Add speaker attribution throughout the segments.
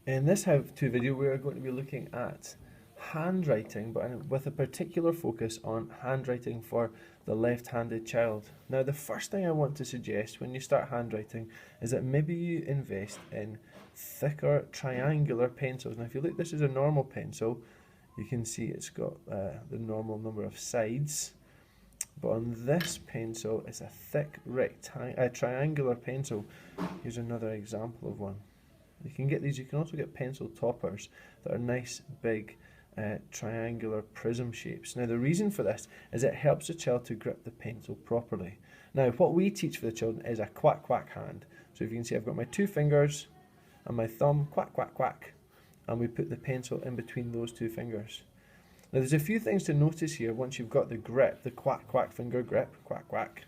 Speaker 1: In this how-to video, we are going to be looking at handwriting, but with a particular focus on handwriting for the left-handed child. Now, the first thing I want to suggest when you start handwriting is that maybe you invest in thicker triangular pencils. Now, if you look, this is a normal pencil. You can see it's got the normal number of sides. But on this pencil, it's a thick triangular pencil. Here's another example of one. You can get these, you can also get pencil toppers that are nice, big, triangular prism shapes. Now the reason for this is it helps the child to grip the pencil properly. Now what we teach for the children is a quack quack hand. So if you can see, I've got my two fingers and my thumb, quack quack quack, and we put the pencil in between those two fingers. Now there's a few things to notice here once you've got the grip, the quack quack finger grip, quack quack,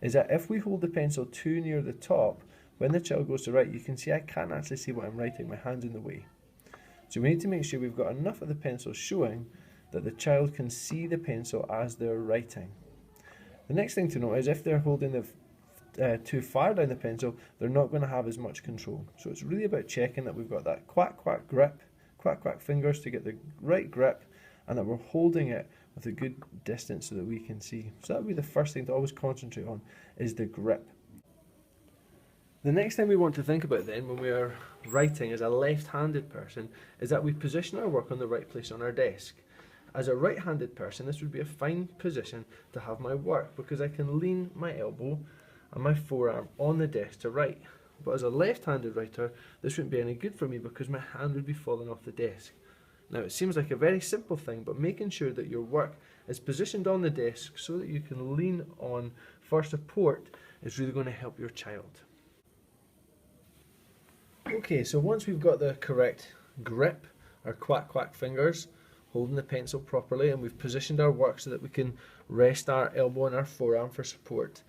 Speaker 1: is that if we hold the pencil too near the top, when the child goes to write, you can see I can't actually see what I'm writing, my hand's in the way. So we need to make sure we've got enough of the pencil showing that the child can see the pencil as they're writing. The next thing to note is if they're holding too far down the pencil, they're not going to have as much control. So it's really about checking that we've got that quack quack grip, quack quack fingers to get the right grip, and that we're holding it with a good distance so that we can see. So that would be the first thing to always concentrate on, is the grip. The next thing we want to think about then when we are writing as a left-handed person is that we position our work on the right place on our desk. As a right-handed person, this would be a fine position to have my work because I can lean my elbow and my forearm on the desk to write. But as a left-handed writer, this wouldn't be any good for me because my hand would be falling off the desk. Now it seems like a very simple thing, but making sure that your work is positioned on the desk so that you can lean on for support is really going to help your child. Okay, so once we've got the correct grip, our quack quack fingers, holding the pencil properly, and we've positioned our work so that we can rest our elbow and our forearm for support,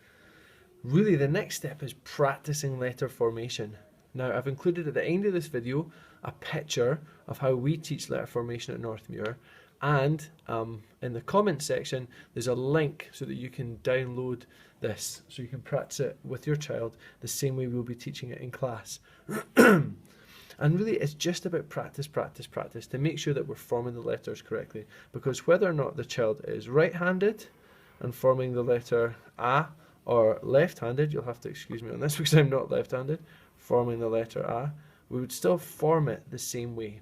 Speaker 1: really the next step is practicing letter formation. Now I've included at the end of this video a picture of how we teach letter formation at Northmuir, and in the comments section there's a link so that you can download this so you can practice it with your child the same way we'll be teaching it in class. And really it's just about practice, practice, practice to make sure that we're forming the letters correctly, because whether or not the child is right-handed and forming the letter A, or left-handed, you'll have to excuse me on this because I'm not left-handed, forming the letter A, we would still form it the same way.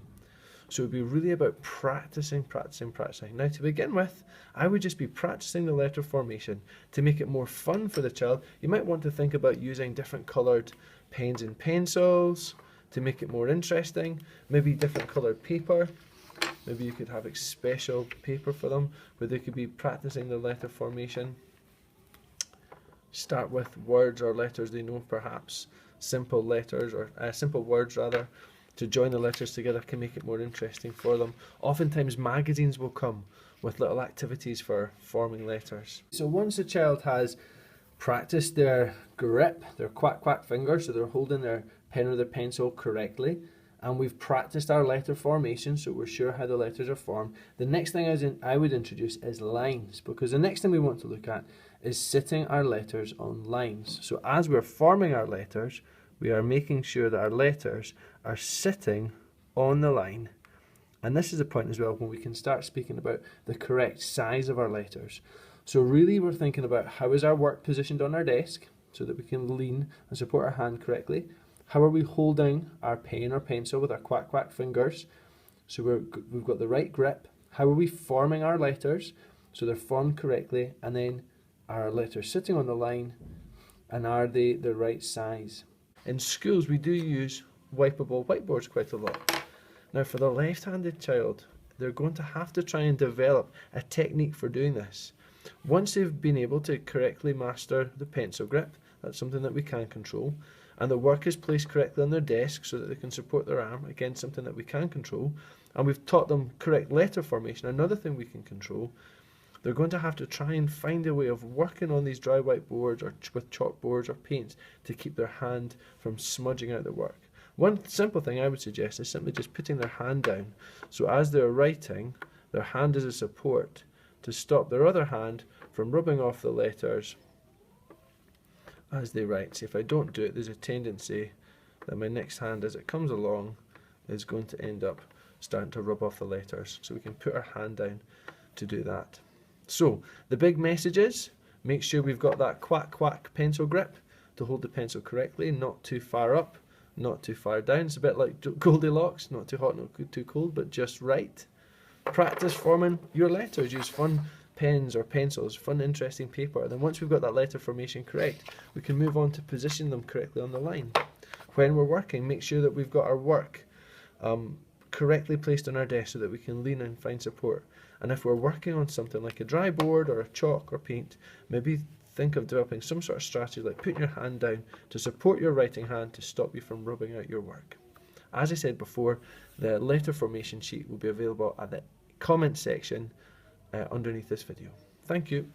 Speaker 1: So it would be really about practicing, practicing, practicing. Now to begin with, I would just be practicing the letter formation. To make it more fun for the child, you might want to think about using different coloured pens and pencils to make it more interesting. Maybe different coloured paper. Maybe you could have a special paper for them where they could be practicing the letter formation. Start with words or letters they know, perhaps simple letters or simple words rather, to join the letters together can make it more interesting for them. Oftentimes magazines will come with little activities for forming letters. So once the child has practiced their grip, their quack quack fingers, so they're holding their pen or their pencil correctly, and we've practiced our letter formation so we're sure how the letters are formed, the next thing I would introduce is lines, because the next thing we want to look at is sitting our letters on lines. So as we're forming our letters, we are making sure that our letters are sitting on the line. And this is a point as well when we can start speaking about the correct size of our letters. So really we're thinking about how is our work positioned on our desk so that we can lean and support our hand correctly. How are we holding our pen or pencil with our quack quack fingers so we've got the right grip. How are we forming our letters so they're formed correctly, and then are our letters sitting on the line, and are they the right size? In schools we do use wipeable whiteboards quite a lot. Now for the left-handed child, they're going to have to try and develop a technique for doing this. Once they've been able to correctly master the pencil grip, that's something that we can control, and the work is placed correctly on their desk so that they can support their arm, again something that we can control, and we've taught them correct letter formation, another thing we can control, they're going to have to try and find a way of working on these dry whiteboards or with chalkboards or paints to keep their hand from smudging out the work. One simple thing I would suggest is simply just putting their hand down, so as they're writing, their hand is a support to stop their other hand from rubbing off the letters as they write. See, if I don't do it, there's a tendency that my next hand as it comes along is going to end up starting to rub off the letters. So we can put our hand down to do that. So the big message is, make sure we've got that quack quack pencil grip to hold the pencil correctly, not too far up, not too far down. It's a bit like Goldilocks, not too hot, not too cold, but just right. Practice forming your letters. Use fun pens or pencils, fun interesting paper. Then once we've got that letter formation correct, we can move on to position them correctly on the line. When we're working, make sure that we've got our work correctly placed on our desk so that we can lean and find support. And if we're working on something like a dry board or a chalk or paint, maybe think of developing some sort of strategy like putting your hand down to support your writing hand to stop you from rubbing out your work. As I said before, the letter formation sheet will be available at the comment section underneath this video. Thank you.